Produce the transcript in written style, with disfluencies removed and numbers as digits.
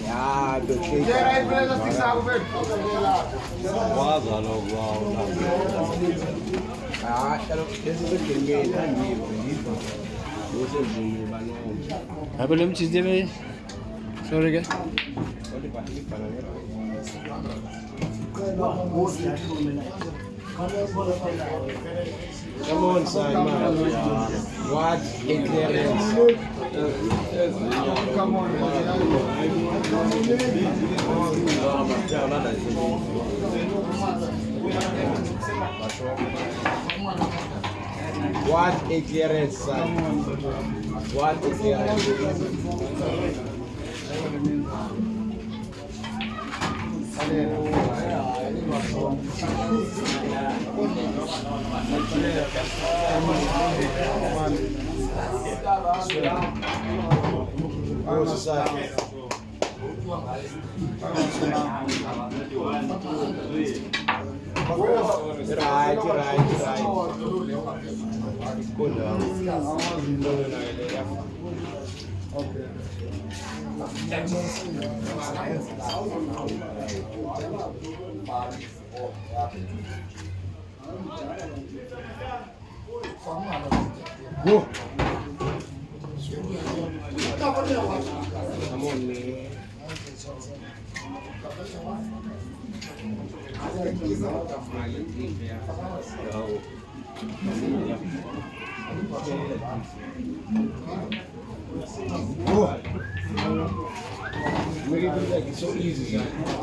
Ja, dat klinkt. Ah, this is a good game. Apa belum cheese dia ni? Sorry ke? Come on, Simon. What a clearance. Come on. What a clearance, son. What a clearance. Right. Good. Go. Come on, man. Make it look like it's so easy.